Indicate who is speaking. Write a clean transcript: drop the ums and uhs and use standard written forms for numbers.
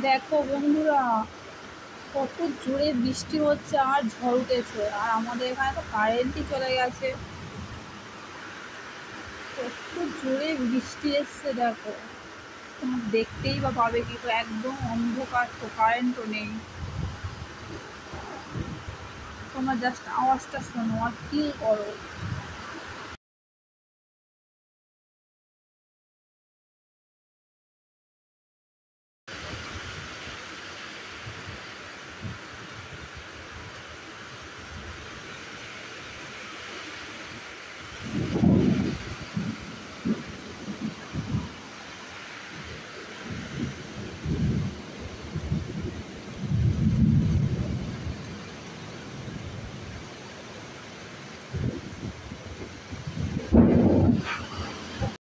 Speaker 1: দেখো বন্ধুরা, কত জোরে বৃষ্টি হচ্ছে আর ঝড় উঠেছে, আর আমাদের এখানে তো কারেন্টই চলে গেছে। কত জোরে বৃষ্টি এসছে দেখো। তোমরা দেখতেই বা পাবে কি করে, একদম অন্ধকার, তো কারেন্টও নেই। তোমরা জাস্ট আওয়াজটা শোনো আর ফিল করো।